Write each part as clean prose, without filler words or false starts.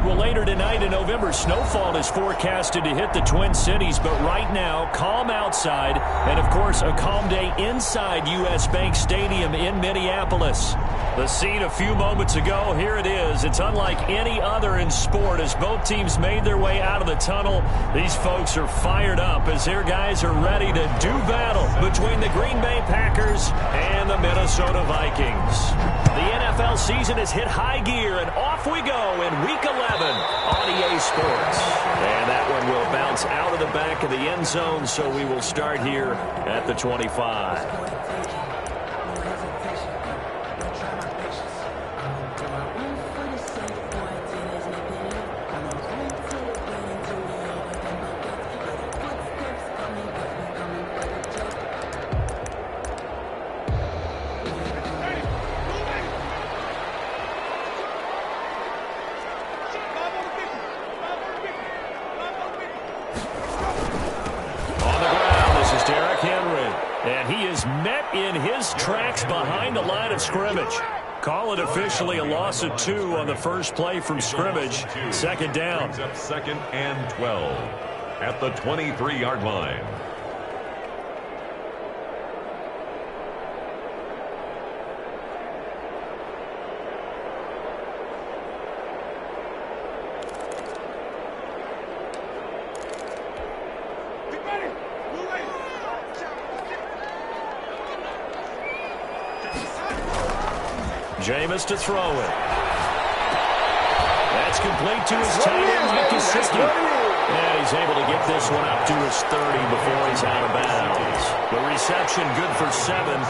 Well, later tonight in November, snowfall is forecasted to hit the Twin Cities, but right now, calm outside, and of course, a calm day inside U.S. Bank Stadium in Minneapolis. The scene a few moments ago, here it is. It's unlike any other in sport as both teams made their way out of the tunnel. These folks are fired up as their guys are ready to do battle between the Green Bay Packers and the Minnesota Vikings. The NFL season has hit high gear, and off we go in Week 11 on EA Sports. And that one will bounce out of the back of the end zone, so we will start here at the 25. In his tracks behind the line of scrimmage. Call it officially a loss of 2 on the first play from scrimmage. Second down. Up second and 12 at the 23-yard line. Jameis to throw it. That's complete to his tight end, Mike Gesicki. And he's able to get this one up to his 30 before he's out of bounds. The reception good for 7.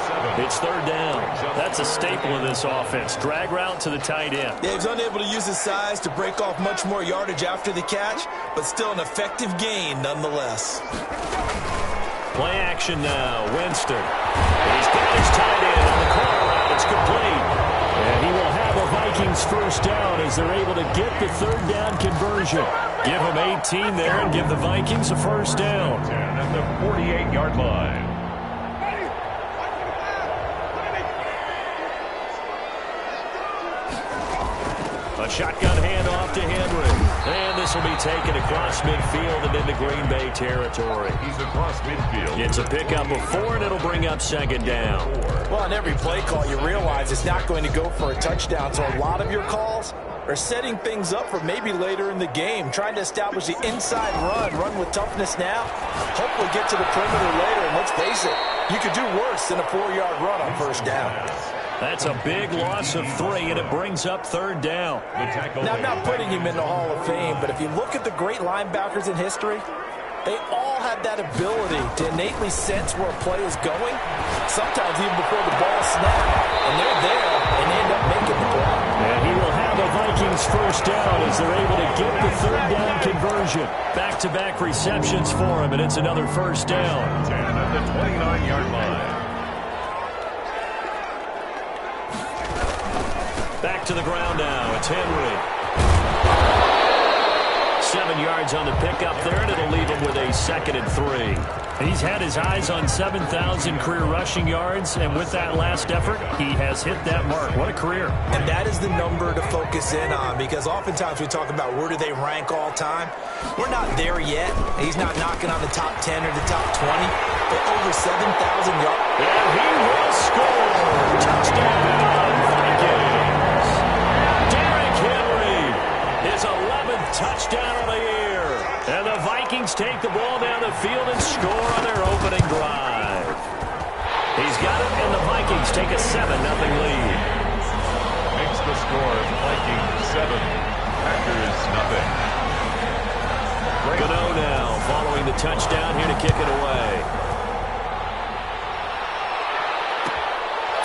It's third down. That's a staple of this offense. Drag route to the tight end. Yeah, he's unable to use his size to break off much more yardage after the catch, but still an effective gain nonetheless. Play action now. Winston. He's got his tight end on the corner route. It's complete. And he will have a Vikings first down as they're able to get the third down conversion. Give him 18 there and give the Vikings a first down. At the 48-yard line. A shotgun handoff to Henry. And this will be taken across midfield and into Green Bay territory. He's across midfield. It's a pickup of 4, and it'll bring up second down. Well, on every play call, you realize it's not going to go for a touchdown. So a lot of your calls are setting things up for maybe later in the game, trying to establish the inside run with toughness now, hopefully get to the perimeter later. And let's face it, you could do worse than a 4-yard run on first down. That's a big loss of 3, and it brings up third down. Now, I'm not putting him in the Hall of Fame, but if you look at the great linebackers in history, they all have that ability to innately sense where a play is going, sometimes even before the ball snaps, and they're there, and they end up making the play. And he will have a Vikings first down as they're able to get the third down conversion. Back-to-back receptions for him, and it's another first down. 10 at the 29-yard line. Back to the ground now. It's Henry. 7 yards on the pickup there, and it'll leave him with a 2nd and 3. He's had his eyes on 7,000 career rushing yards, and with that last effort, he has hit that mark. What a career. And that is the number to focus in on, because oftentimes we talk about where do they rank all time. We're not there yet. He's not knocking on the top 10 or the top 20, but over 7,000 yards. And he will score. Touchdown. His 11th touchdown of the year. And the Vikings take the ball down the field and score on their opening drive. He's got it, and the Vikings take a 7-0 lead. Makes the score Vikings 7, Packers nothing. Gano now following the touchdown here to kick it away.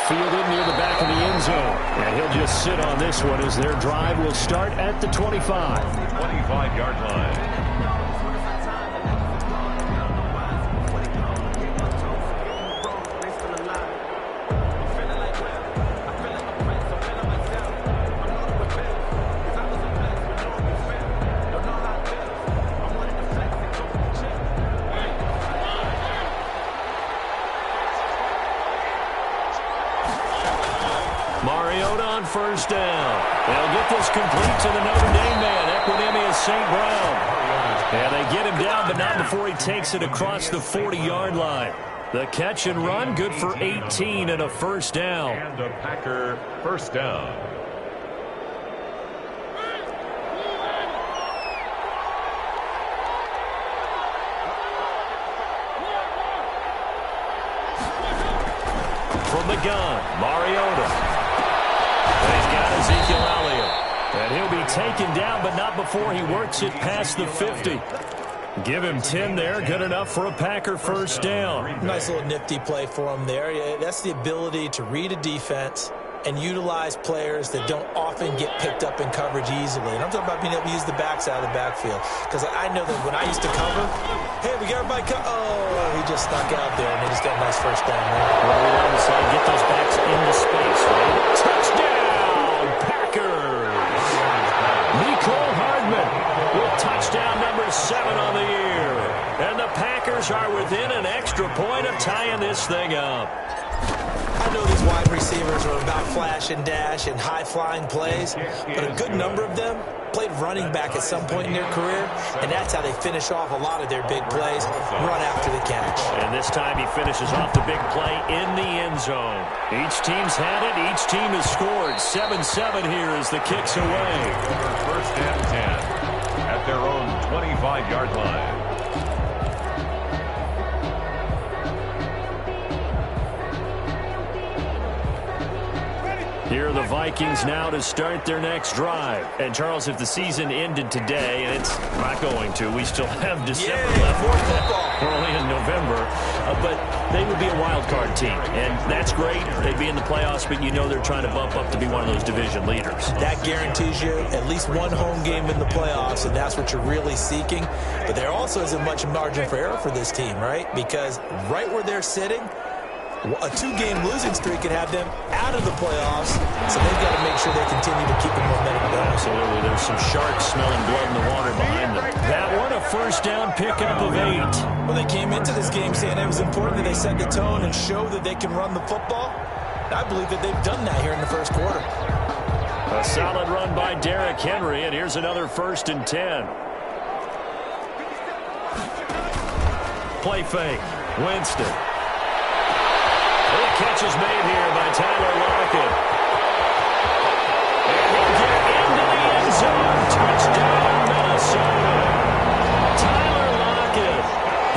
Fielded near the back of the end zone. And he'll just sit on this one as their drive will start at the 25. 25-yard line. Mariota on first down. They'll get this complete to the Notre Dame man. St. Brown. And they get him down, but not before he takes it across the 40-yard line. The catch and run, good for 18 and a first down. And a Packer first down. From the gun, Mariota. He's got Ezekiel Elliott. And he'll be taken down, but not before he works it past the 50. Give him 10 there, good enough for a Packer first down. Nice little nifty play for him there. Yeah, that's the ability to read a defense and utilize players that don't often get picked up in coverage easily. And I'm talking about being able to use the backside of the backfield. Because I know that when I used to cover, hey, we got everybody oh, he just snuck out there, and they just got a nice first down there. Well, we want to say get those backs into space, right? Touchdown, Packers! Nicole Hardman with touchdown number 7 on the year. And the Packers are within an extra point of tying this thing up. I know these wide receivers are about flash and dash and high-flying plays, but a good number of them played running back at some point in their career, and that's how they finish off a lot of their big plays, run after the catch. And this time he finishes off the big play in the end zone. Each team's had it. Each team has scored. 7-7 here as the kick's away. First and 10 at their own 25-yard line. Here are the Vikings now to start their next drive. And, Charles, if the season ended today, and it's not going to, we still have December left. More football. We're only in November. But they would be a wild card team. And that's great. They'd be in the playoffs, but you know they're trying to bump up to be one of those division leaders. That guarantees you at least one home game in the playoffs, and that's what you're really seeking. But there also isn't much margin for error for this team, right? Because right where they're sitting, a 2-game losing streak could have them out of the playoffs, so they've got to make sure they continue to keep the momentum going. Absolutely. There's some sharks smelling blood in the water behind them. That one, a first down pickup of 8. Well, they came into this game saying it was important that they set the tone and show that they can run the football. I believe that they've done that here in the first quarter. A solid run by Derrick Henry, and here's another first and 10. Play fake. Winston. Catch is made here by Tyler Lockett. And he'll get into the end zone. Touchdown, Minnesota. Tyler Lockett,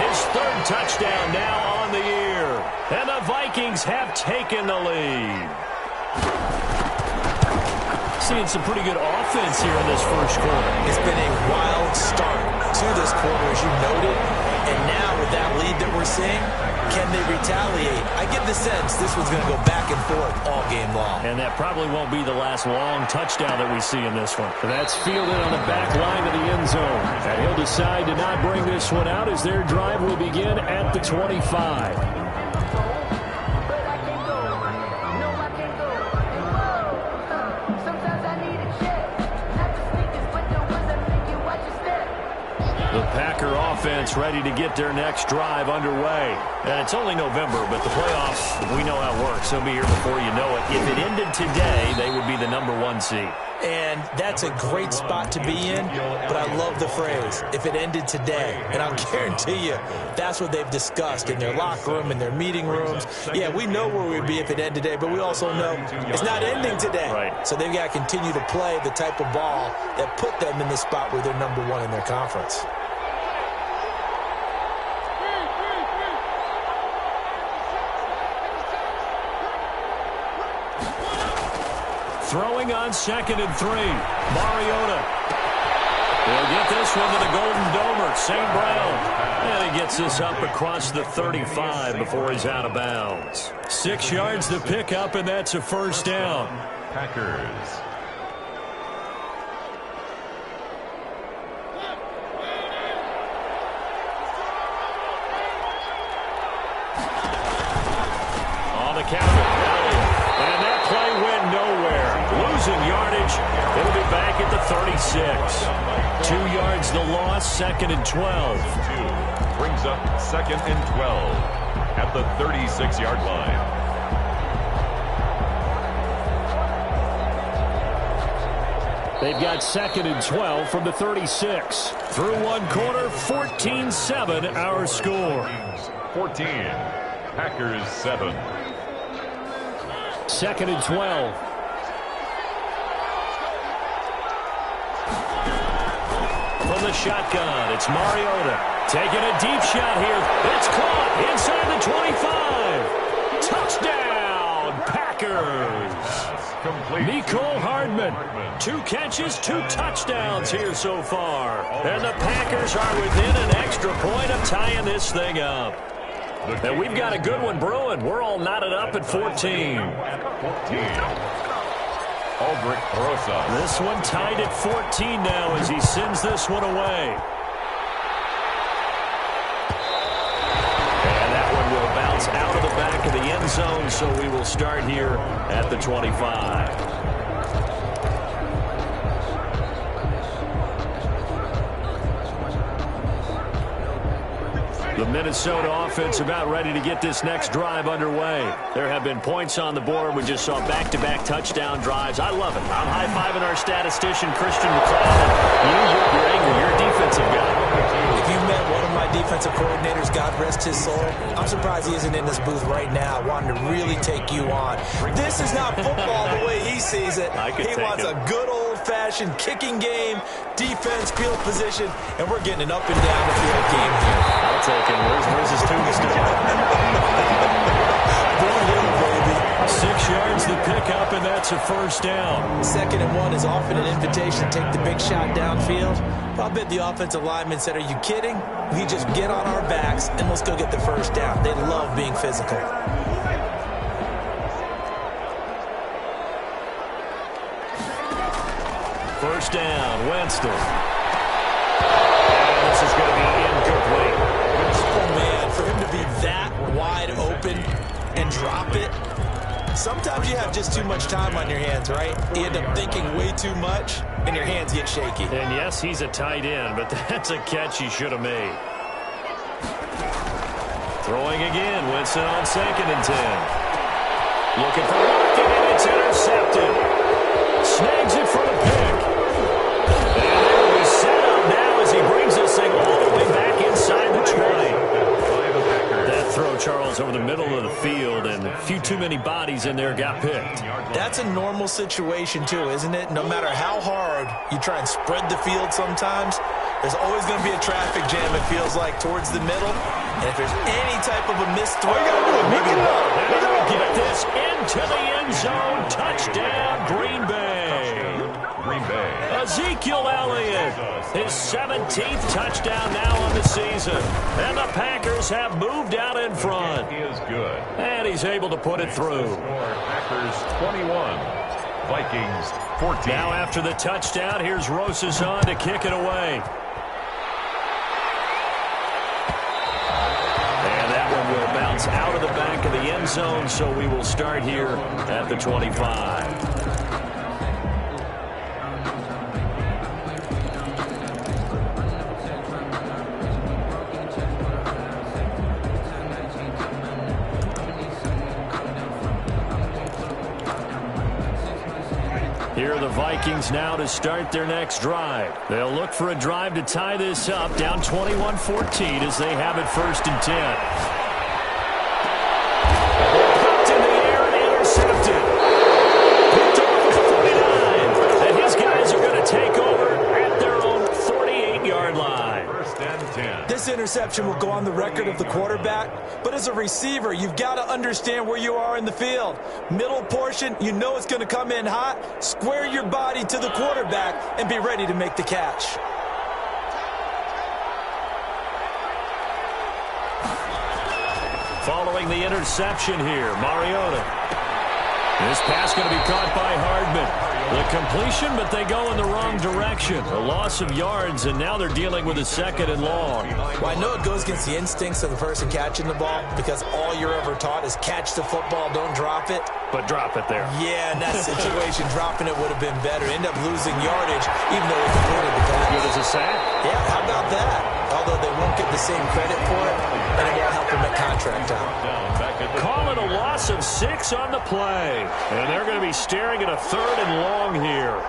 his 3rd touchdown now on the year. And the Vikings have taken the lead. Seeing some pretty good offense here in this first quarter. It's been a wild start to this quarter, as you noted. And now with that lead that we're seeing, can they retaliate? I get the sense this one's going to go back and forth all game long. And that probably won't be the last long touchdown that we see in this one. That's fielded on the back line of the end zone. And he'll decide to not bring this one out as their drive will begin at the 25. The Packer offense ready to get their next drive underway. And it's only November, but the playoffs, we know how it works. They'll be here before you know it. If it ended today, they would be the number 1 seed. And that's a great spot to be in, but I love the phrase, if it ended today. And I'll guarantee you, that's what they've discussed in their locker room, in their meeting rooms. Yeah, we know where we'd be if it ended today, but we also know it's not ending today. Right. So they've got to continue to play the type of ball that put them in the spot where they're number 1 in their conference. Throwing on 2nd and 3. Mariota. He'll get this one to the Golden Domer, St. Brown. And he gets this up across the 35 before he's out of bounds. 6 yards to pick up, and that's a first down. Packers. On the counter. And that play went nowhere. Losing yardage. It'll be back at the 36. 2 yards the loss, 2nd and 12. Brings up 2nd and 12 at the 36-yard line. They've got 2nd and 12 from the 36. Through one quarter, 14-7 our score. 14. Packers 7. 2nd and 12. From the shotgun, it's Mariota. Taking a deep shot here. It's caught inside the 25. Touchdown, Packers. Nicole Hardman. 2 catches, 2 touchdowns here so far. And the Packers are within an extra point of tying this thing up. And we've got a good one brewing. We're all knotted up at 14. Aldrich Rosas. This one tied at 14 now as he sends this one away. And that one will bounce out of the back of the end zone, so we will start here at the 25. The Minnesota offense about ready to get this next drive underway. There have been points on the board. We just saw back-to-back touchdown drives. I love it. I'm high-fiving our statistician, Christian McLeod. You're angry. You're a defensive guy. If you met one of my defensive coordinators, God rest his soul, I'm surprised he isn't in this booth right now wanting to really take you on. This is not football the way he sees it. He wants a good old-fashioned kicking game, defense, field position, and we're getting an up-and-down-the-field game here. I'll take him. Where's his tombstone? 6 yards the pickup, and that's a first down. 2nd and 1 is often an invitation to take the big shot downfield. I'll bet the offensive lineman said, are you kidding? We just get on our backs, and let's go get the first down. They love being physical. First down, Winston. And this is going to be incomplete. Oh, man, for him to be that wide open and drop it, sometimes you have just too much time on your hands, right? You end up thinking way too much, and your hands get shaky. And, yes, he's a tight end, but that's a catch he should have made. Throwing again, Winston on 2nd and 10. Looking for Lockett, and it's intercepted. Snags it for the pick. And there we set up now as he brings this thing all the way back inside the 20. That throw, Charles, over the middle of the field, and a few too many bodies in there got picked. That's a normal situation, too, isn't it? No matter how hard you try and spread the field sometimes, there's always going to be a traffic jam, it feels like, towards the middle. And if there's any type of a missed throw, maybe get this into the end zone. Touchdown, Green Bay. Ezekiel Elliott, his 17th touchdown now on the season. And the Packers have moved out in front. He is good. And he's able to put it through. Packers 21, Vikings 14. Now after the touchdown, here's Rosas on to kick it away. And that one will bounce out of the back of the end zone, so we will start here at the 25. Here are the Vikings now to start their next drive. They'll look for a drive to tie this up, down 21-14 as they have it 1st and 10. Popped in the air and intercepted. Picked off at the 49. And his guys are going to take over at their own 48-yard line. 1st and 10. This interception will go on the record of the quarterback, but as a receiver, you've got to understand where you are in the field. Middle portion, you know it's going to come in hot. Square your body to the quarterback and be ready to make the catch. Following the interception here, Mariota. This pass going to be caught by Hardman. The completion, but they go in the wrong direction. A loss of yards, and now they're dealing with a 2nd and long. Well, I know it goes against the instincts of the person catching the ball because all you're ever taught is catch the football, don't drop it. But drop it there. Yeah, in that situation, dropping it would have been better. End up losing yardage, even though they completed the pass. Good as a sack. Yeah, how about that? Although they won't get the same credit for it, and it won't help them at contract time. Call it a loss of 6 on the play. And they're going to be staring at a 3rd and long here.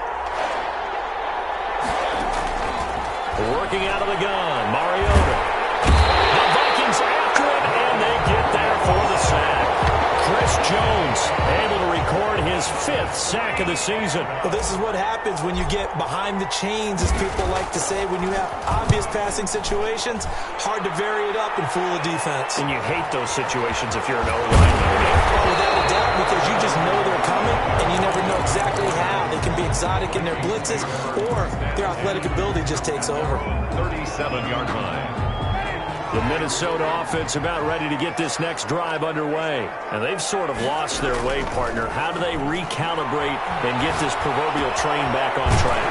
Working out of the gun, Mariota. The Vikings after him, and they get there for the sack. Chris Jones able to record his 5th sack of the season. Well, this is what happens when you get behind the chains, as people like to say. When you have obvious passing situations, hard to vary it up and fool a defense. And you hate those situations if you're an O-line. Without a doubt, because you just know they're coming, and you never know exactly how. They can be exotic in their blitzes, or their athletic ability just takes over. 37-yard line. The Minnesota offense about ready to get this next drive underway. And they've sort of lost their way, partner. How do they recalibrate and get this proverbial train back on track?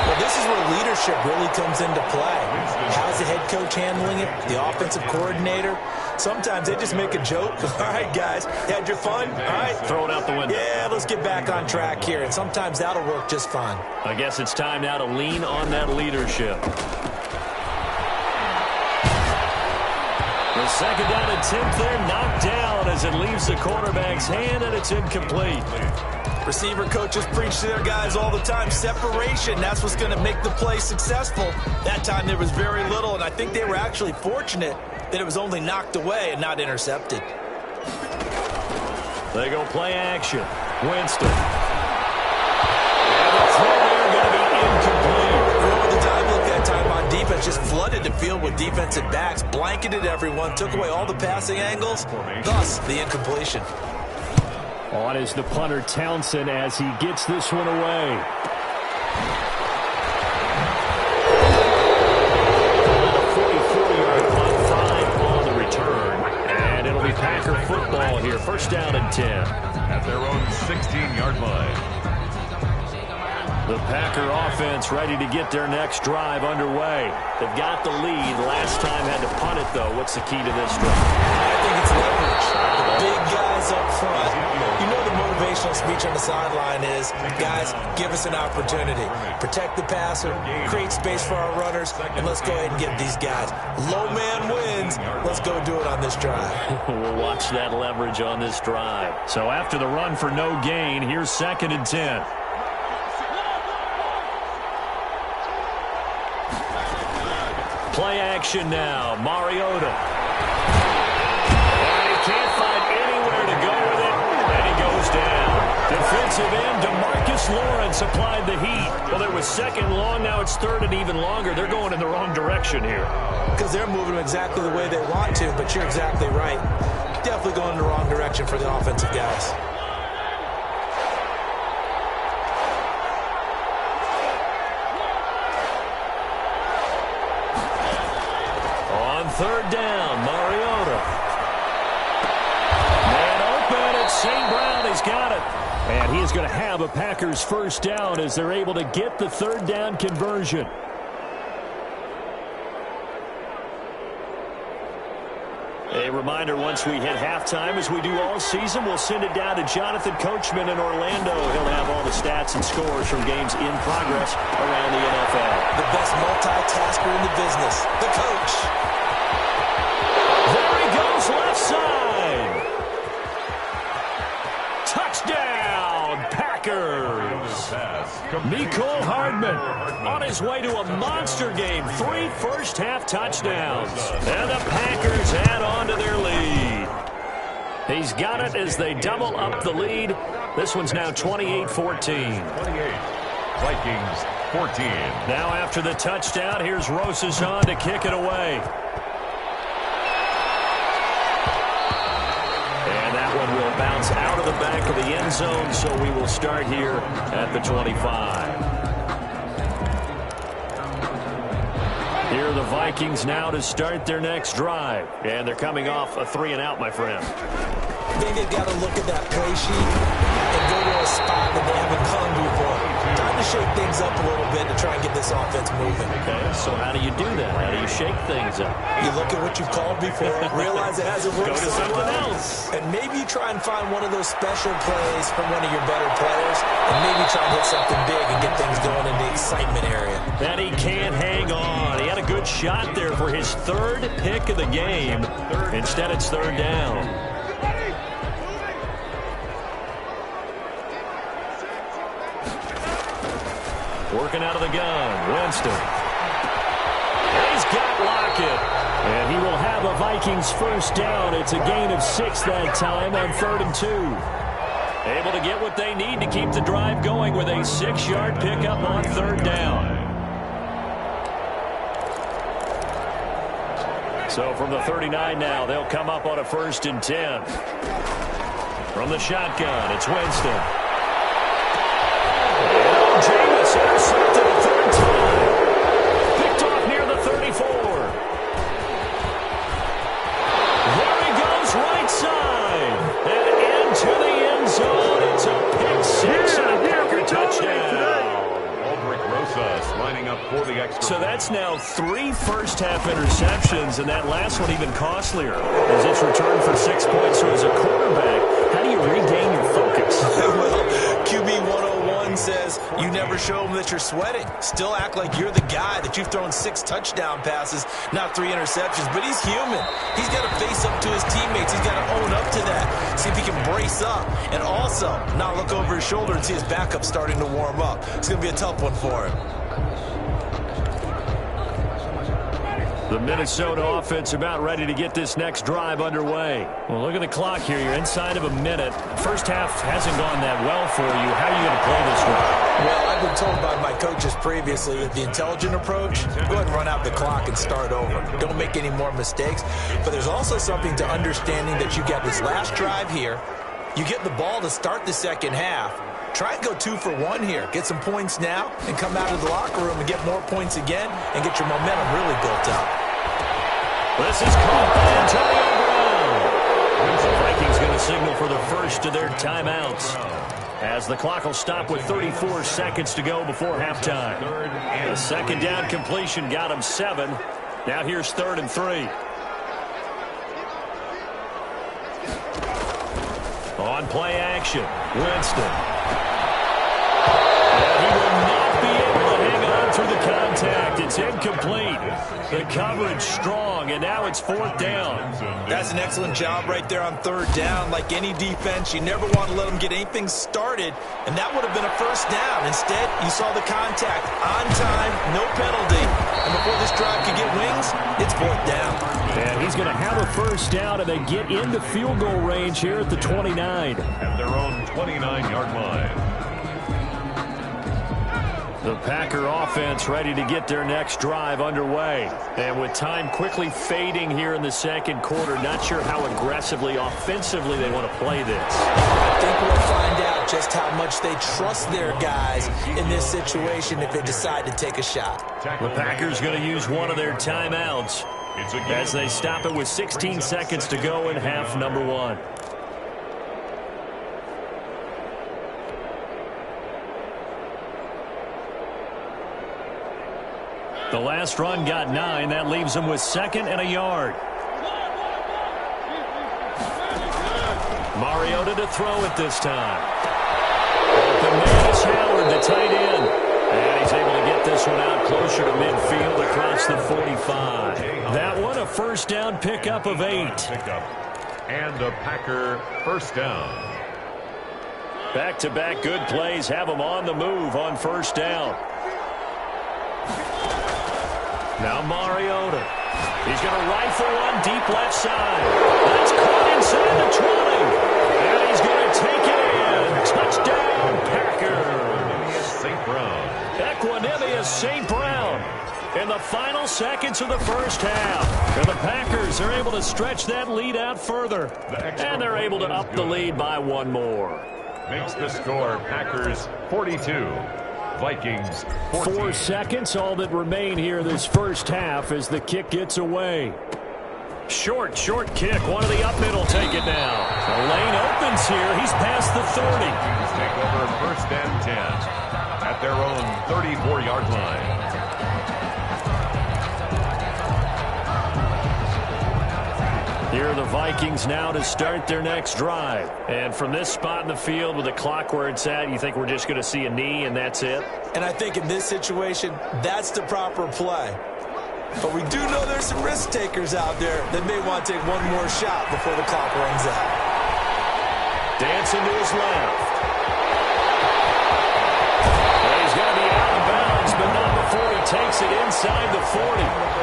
Well, this is where leadership really comes into play. How's the head coach handling it? The offensive coordinator? Sometimes they just make a joke. All right, guys, you had your fun? All right. Throw it out the window. Yeah, let's get back on track here. And sometimes that'll work just fine. I guess it's time now to lean on that leadership. The second down attempt there knocked down as it leaves the quarterback's hand, and it's incomplete. Receiver coaches preach to their guys all the time. Separation, that's what's going to make the play successful. That time there was very little, and I think they were actually fortunate that it was only knocked away and not intercepted. They go play action. Winston. And the throw there going to be incomplete. The time look that time on defense just flooded the field with defensive backs, blanketed everyone, took away all the passing angles, thus the incompletion. On is the punter Townsend as he gets this one away. A 44-yard punt, 5 on the return. And it'll be Packer football here. First down and 10. At their own 16-yard line. The Packer offense ready to get their next drive underway. They've got the lead. Last time had to punt it, though. What's the key to this drive? I think it's leverage. Big guys up front. You know the motivational speech on the sideline is, guys, give us an opportunity. Protect the passer, create space for our runners, and let's go ahead and get these guys. Low man wins. Let's go do it on this drive. We'll watch that leverage on this drive. So after the run for no gain, here's 2nd and 10. Play action now. Mariota. And he can't find anywhere to go with it, and he goes down. Defensive end DeMarcus Lawrence applied the heat. Well, there was 2nd long. Now it's 3rd and even longer. They're going in the wrong direction here. Because they're moving exactly the way they want to, but you're exactly right. Definitely going in the wrong direction for the offensive guys. On 3rd down, Mariota. Man open, it's St. Brown. He's got it. And he is going to have a Packers first down as they're able to get the 3rd down conversion. A reminder, once we hit halftime, as we do all season, we'll send it down to Jonathan Coachman in Orlando. He'll have all the stats and scores from games in progress around the NFL. The best multitasker in the business, the coach. There he goes, left side. Touchdown, Packers. Mecole Hardman on his way to a monster game. 3 first-half touchdowns. And the Packers add on to their lead. He's got it as they double up the lead. This one's now 28-14. 28. Vikings 14. Now after the touchdown, here's Rosichan to kick it away. And that one will bounce out of the back of the end zone, so we will start here at the 25. Here are the Vikings now to start their next drive. And they're coming off a 3-and-out, my friend. I think they've got to look at that play sheet and go to a spot that they haven't come before. Time to shake things up a little bit to try and get this offense moving. Okay, so how do you do that? How do you shake things up? You look at what you've called before, realize it hasn't worked Go to so something well, else. and maybe you try and find one of those special plays from one of your better players, and maybe try and hit something big and get things going in the excitement area. And he can't hang on. He had a good shot there for his 3rd pick of the game. Instead, it's 3rd down. Working out of the gun, Winston. Vikings first down. It's a gain of 6 that time on 3rd and 2. Able to get what they need to keep the drive going with a 6-yard pickup on 3rd down. So from the 39 now, they'll come up on a 1st and 10. From the shotgun, it's Winston. And Jameis intercepted a 3rd time. Picked off near the 34. There he goes, right side. And into the end zone. It's a pick 6 and a Packer touchdown. Lining up for the extra. So that's now 3 first-half interceptions, and that last one even costlier as it's returned for 6 points. So as a quarterback, how do you regain your focus? Well, QB 101 says you never show them that you're sweating. Still act like you're the guy, that you've thrown 6 touchdown passes, not 3 interceptions. But he's human. He's got to face up to his teammates. He's got to own up to that. See if he can brace up. And also, not look over his shoulder and see his backup starting to warm up. It's going to be a tough one for him. The Minnesota offense about ready to get this next drive underway. Well, look at the clock here. You're inside of a minute. First half hasn't gone that well for you. How are you going to play this one? Well, I've been told by my coaches previously that the intelligent approach, go ahead and run out the clock and start over. Don't make any more mistakes. But there's also something to understanding that you got this last drive here. You get the ball to start the second half. Try and go 2 for 1 here. Get some points now and come out of the locker room and get more points again and get your momentum really built up. This is caught by Antonio Brown. The Vikings going to signal for the first of their timeouts, as the clock will stop with 34 seconds to go before halftime. The second down completion got him 7. Now here's 3rd and 3. On play action, Winston. And he will not be able to hang on through the contact. It's incomplete. The coverage strong, and now it's 4th down. That's an excellent job right there on 3rd down. Like any defense, you never want to let them get anything started, and that would have been a 1st down. Instead, you saw the contact on time, no penalty. And before this drive could get wings, it's 4th down. And he's going to have a 1st down, and they get into field goal range here at the 29. At their own 29-yard line. The Packer offense ready to get their next drive underway. And with time quickly fading here in the second quarter, not sure how aggressively, offensively they want to play this. I think we'll find out just how much they trust their guys in this situation if they decide to take a shot. The Packers going to use one of their timeouts as they stop it with 16 seconds to go in half number 1. The last run got 9. That leaves them with 2nd and a yard. Mariota to throw it this time. Open man is Howard, the tight end. And he's able to get this one out closer to midfield across the 45. That one a 1st down pickup of 8. And a Packer 1st down. Back-to-back good plays have them on the move on 1st down. Now Mariota. He's going to rifle one deep left side. That's caught inside the 20. And he's going to take it in. Touchdown, Packers. St. Brown. Equanimous St. Brown in the final seconds of the first half. And the Packers are able to stretch that lead out further. And they're able to up the lead by 1 more. Makes the score Packers 42. Vikings 14. 4 seconds, all that remain here this first half as the kick gets away. Short kick. One of the up middle take it now. The lane opens here. He's past the 30. Vikings take over 1st and 10 at their own 34-yard line. Here are the Vikings now to start their next drive. And from this spot in the field with the clock where it's at, you think we're just going to see a knee and that's it? And I think in this situation, that's the proper play. But we do know there's some risk takers out there that may want to take one more shot before the clock runs out. Dancing to his left. And he's going to be out of bounds, but not before he takes it inside the 40.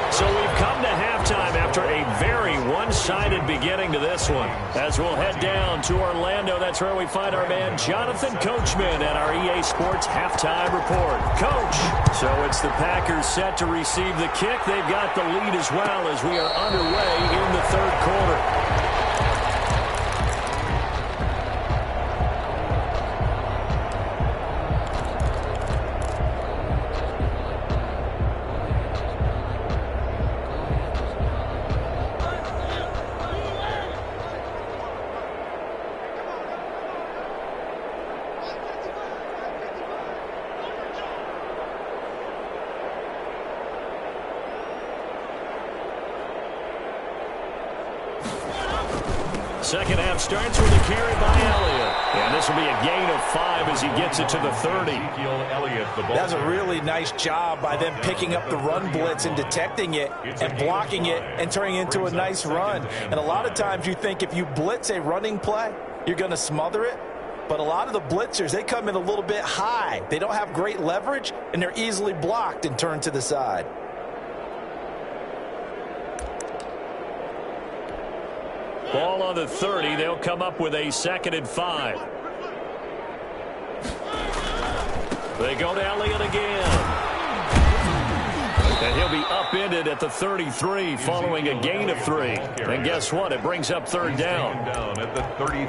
So we've come to halftime after a very one-sided beginning to this one. As we'll head down to Orlando, that's where we find our man Jonathan Coachman at our EA Sports Halftime Report. Coach, so it's the Packers set to receive the kick. They've got the lead as well as we are underway in the third quarter. Second half starts with a carry by Elliott. And this will be a gain of 5 as he gets it to the 30. That's a really nice job by them picking up the run blitz and detecting it and blocking it and turning it into a nice run. And a lot of times you think if you blitz a running play, you're going to smother it. But a lot of the blitzers, they come in a little bit high. They don't have great leverage, and they're easily blocked and turned to the side. Ball on the 30. They'll come up with a 2nd and 5. They go to Elliott again. And he'll be upended at the 33 following a gain of 3. And guess what? It brings up 3rd down.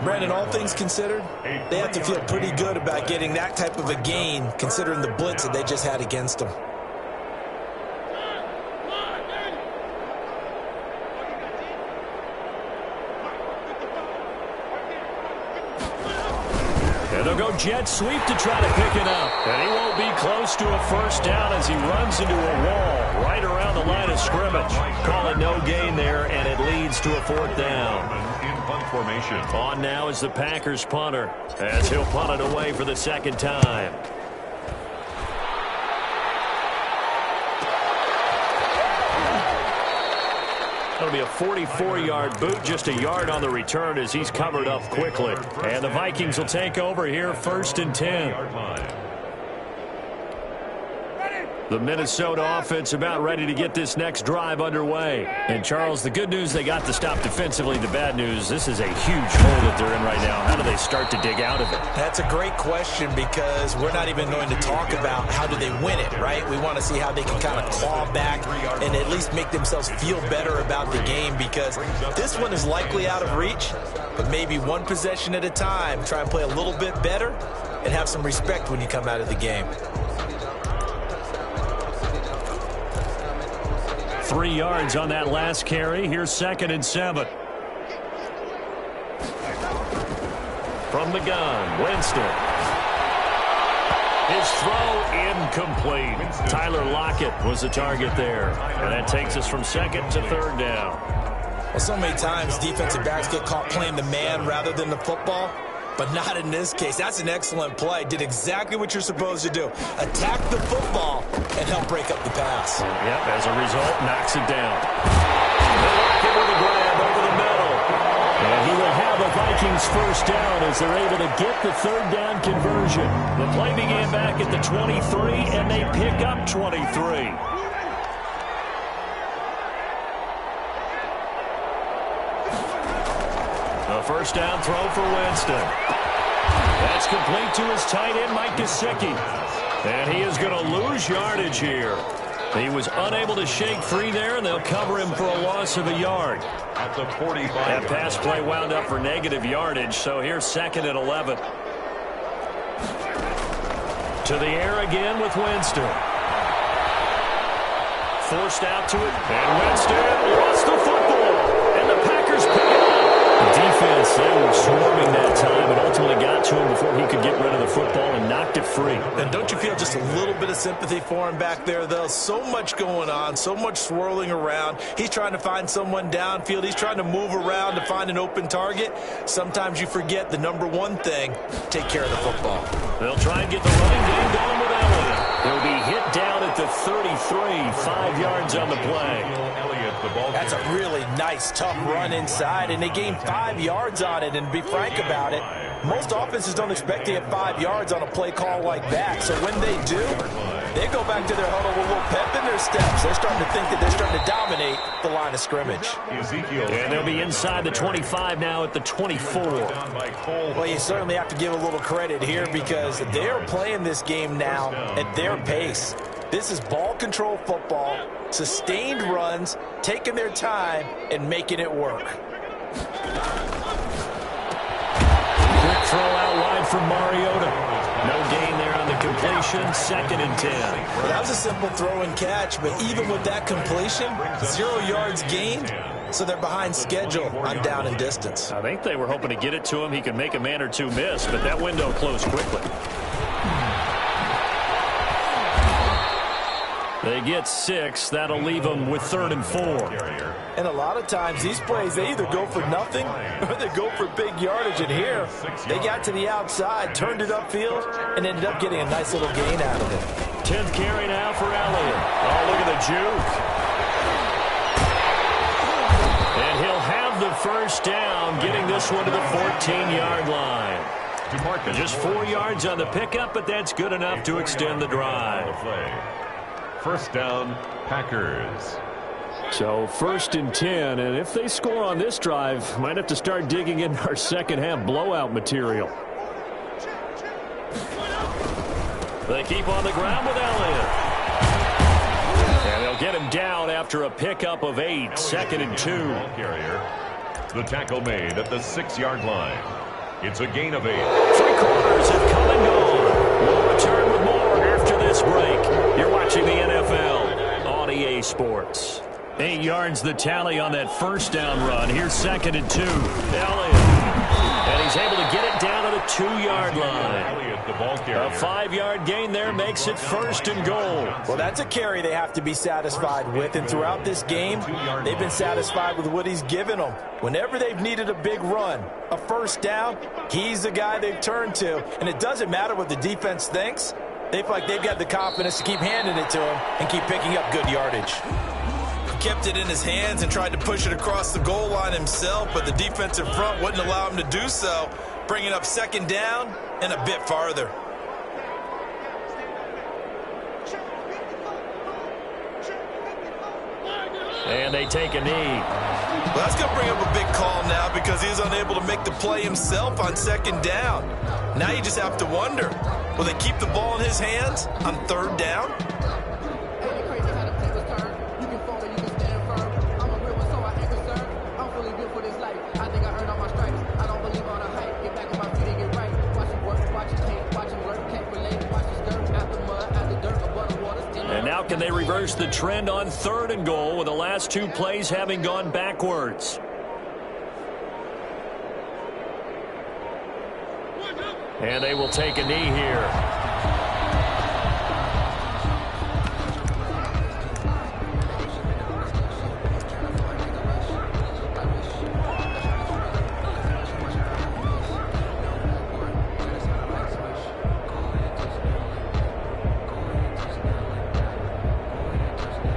Brandon, all things considered, they have to feel pretty good about getting that type of a gain considering the blitz that they just had against them. And they'll go jet sweep to try to pick it up. And he won't be close to a 1st down as he runs into a wall right around the line of scrimmage. Call it no gain there, and it leads to a 4th down. In punt formation. On now is the Packers punter as he'll punt it away for the 2nd time. That'll be a 44-yard boot, just a yard on the return as he's covered up quickly. And the Vikings will take over here 1st and 10. The Minnesota offense about ready to get this next drive underway. And, Charles, the good news, they got the stop defensively. The bad news, this is a huge hole that they're in right now. How do they start to dig out of it? That's a great question because we're not even going to talk about how do they win it, right? We want to see how they can kind of claw back and at least make themselves feel better about the game because this one is likely out of reach, but maybe one possession at a time. Try and play a little bit better and have some respect when you come out of the game. 3 yards on that last carry. Here's 2nd and 7. From the gun, Winston. His throw incomplete. Tyler Lockett was the target there. And that takes us from 2nd to 3rd down. Well, so many times defensive backs get caught playing the man rather than the football. But not in this case. That's an excellent play. Did exactly what you're supposed to do. Attack the football and help break up the pass. Yep, as a result, knocks it down. Lockett with a grab over the middle. And he will have a Vikings 1st down as they're able to get the 3rd down conversion. The play began back at the 23, and they pick up 23. A 1st down throw for Winston. That's complete to his tight end, Mike Gesicki. And he is going to lose yardage here. He was unable to shake free there, and they'll cover him for a loss of a yard. At the 45. That pass play wound up for negative yardage, so here's 2nd and 11. To the air again with Winston. Forced out to it, and Winston lost the football. And the Packers pick it up. The defense, they were swarming that time and ultimately got to him before he could get rid of the football and knocked it free. And don't you feel just a little bit of sympathy for him back there, though? So much going on, so much swirling around. He's trying to find someone downfield. He's trying to move around to find an open target. Sometimes you forget the number one thing, take care of the football. They'll try and get the running game going with Elliott. He'll be hit down at the 33, 5 yards on the play. That's a really nice, tough run inside, and they gained 5 yards on it. And to be frank about it, most offenses don't expect to get 5 yards on a play call like that. So when they do, They go back to their huddle with a little pep in their steps. They're starting to think that they're starting to dominate the line of scrimmage. And they'll be inside the 25 now at the 24. Well, you certainly have to give a little credit here because they're playing this game now at their pace. This is ball control football, sustained runs, taking their time, and making it work. Quick throw out wide from Mariota. No gain there on the completion, 2nd and 10. Well, that was a simple throw and catch, but even with that completion, 0 yards gained, so they're behind schedule on down and distance. I think they were hoping to get it to him. He could make a man or two miss, but that window closed quickly. They get 6. That'll leave them with 3rd and 4. And a lot of times these plays, they either go for nothing or they go for big yardage. And here, they got to the outside, turned it upfield, and ended up getting a nice little gain out of it. 10th carry now for Elliott. Oh, look at the juke. And he'll have the first down, getting this one to the 14-yard line. Just 4 yards on the pickup, but that's good enough to extend the drive. First down, Packers. So 1st and 10, and if they score on this drive, might have to start digging in our second-half blowout material. They keep on the ground with Elliott. And they'll get him down after a pickup of 8, 2nd and 2. The tackle made at the 6-yard line. It's a gain of 8. 3/4 have come and gone. We'll return with more after this break. You're watching the NFL on EA Sports. 8 yards the tally on that first down run. Here's 2nd and 2. Elliott. And he's able to get it down to the 2-yard line. A 5-yard gain there makes it 1st and goal. Well, that's a carry they have to be satisfied with. And throughout this game, they've been satisfied with what he's given them. Whenever they've needed a big run, a first down, he's the guy they've turned to. And it doesn't matter what the defense thinks. They feel like they've got the confidence to keep handing it to him and keep picking up good yardage. He kept it in his hands and tried to push it across the goal line himself, but the defensive front wouldn't allow him to do so, bringing up 2nd down and a bit farther. And they take a knee. Well, that's going to bring up a big call now because he's unable to make the play himself on 2nd down. Now you just have to wonder, will they keep the ball in his hands on 3rd down? And now can they reverse the trend on 3rd and goal with the last 2 plays having gone backwards? And they will take a knee here.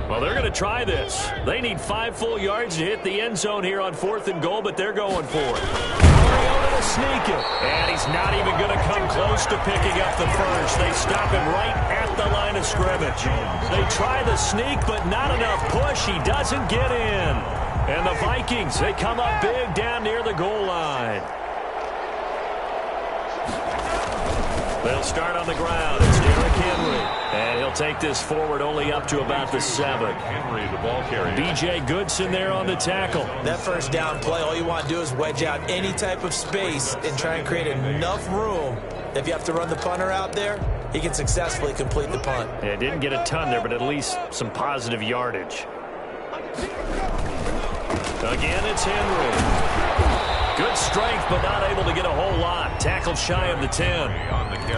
Well, they're going to try this. They need 5 full yards to hit the end zone here on 4th and goal, but they're going for it. Mariota to sneak it. And he's not even going to come close to picking up the first. They stop him right at the line of scrimmage. They try the sneak, but not enough push. He doesn't get in. And the Vikings, they come up big down near the goal line. They'll start on the ground. It's Derrick Henry. And he'll take this forward only up to about the 7. Henry, the ball carrier. B.J. Goodson there on the tackle. That first down play, all you want to do is wedge out any type of space and try and create enough room. If you have to run the punter out there, he can successfully complete the punt. Yeah, didn't get a ton there, but at least some positive yardage. Again, it's Henry. Good strength, but not able to get a whole lot. Tackled shy of the 10.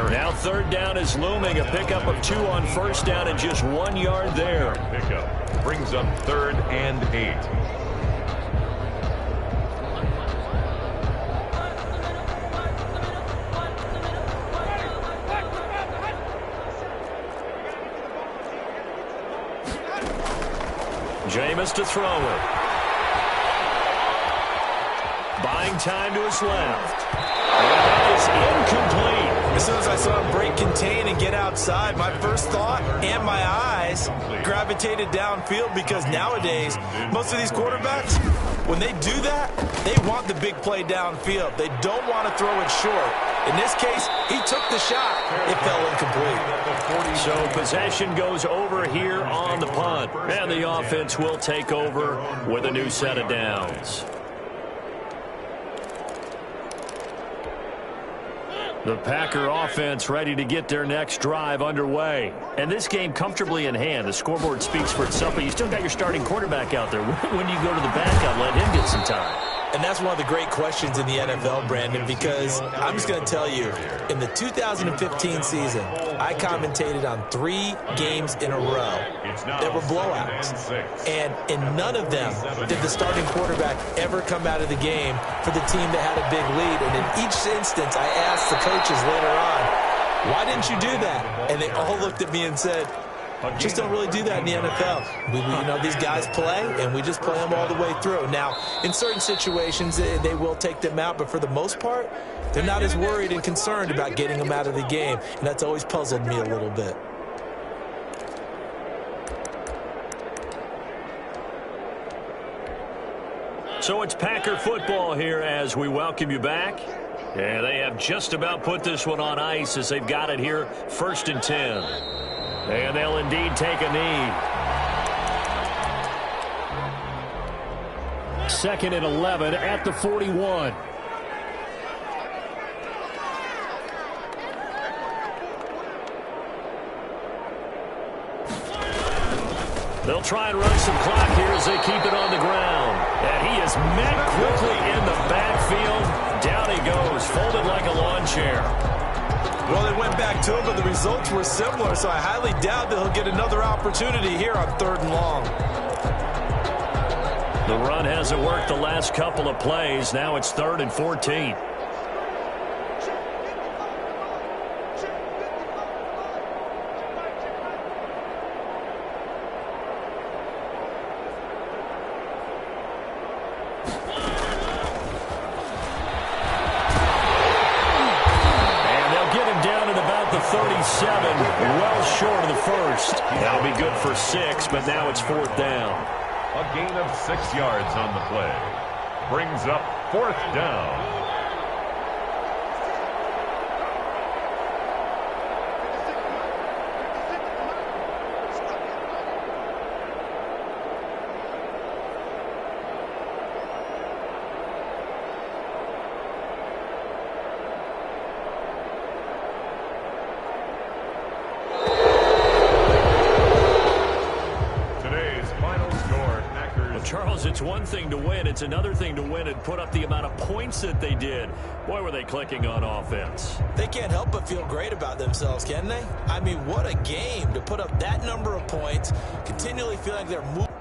Now 3rd down is looming. A pickup of 2 on 1st down and just 1 yard there. Pickup brings up 3rd and 8. Jameis to throw it. Buying time to his left. And that is incomplete. As soon as I saw him break contain and get outside, my first thought and my eyes gravitated downfield, because nowadays, most of these quarterbacks, when they do that, they want the big play downfield. They don't want to throw it short. In this case, he took the shot. It fell incomplete. So possession goes over here on the punt. And the offense will take over with a new set of downs. The Packer offense ready to get their next drive underway. And this game comfortably in hand. The scoreboard speaks for itself, but you still got your starting quarterback out there. When do you go to the backup, let him get some time? And that's one of the great questions in the NFL, Brandon, because I'm just going to tell you, in the 2015 season, I commentated on 3 games in a row that were blowouts. And in none of them did the starting quarterback ever come out of the game for the team that had a big lead. And in each instance, I asked the coaches later on, why didn't you do that? And they all looked at me and said, just don't really do that in the NFL. These guys play, and we just play them all the way through. Now, in certain situations, they will take them out, but for the most part, they're not as worried and concerned about getting them out of the game, and that's always puzzled me a little bit. So it's Packer football here as we welcome you back. And they have just about put this one on ice as they've got it here, 1st and 10. And they'll indeed take a knee. 2nd and 11 at the 41. They'll try and run some clock here as they keep it on the ground. And he is met quickly in the backfield. Down he goes, folded like a lawn chair. Well, they went back to him, but the results were similar, so I highly doubt that he'll get another opportunity here on 3rd and long. The run hasn't worked the last couple of plays. Now it's 3rd and 14. Well short of the first. That'll be good for 6, but now it's 4th down. A gain of 6 yards on the play. Brings up 4th down. Charles, it's one thing to win. It's another thing to win and put up the amount of points that they did. Boy, were they clicking on offense. They can't help but feel great about themselves, can they? I mean, what a game to put up that number of points, continually feeling like they're moving.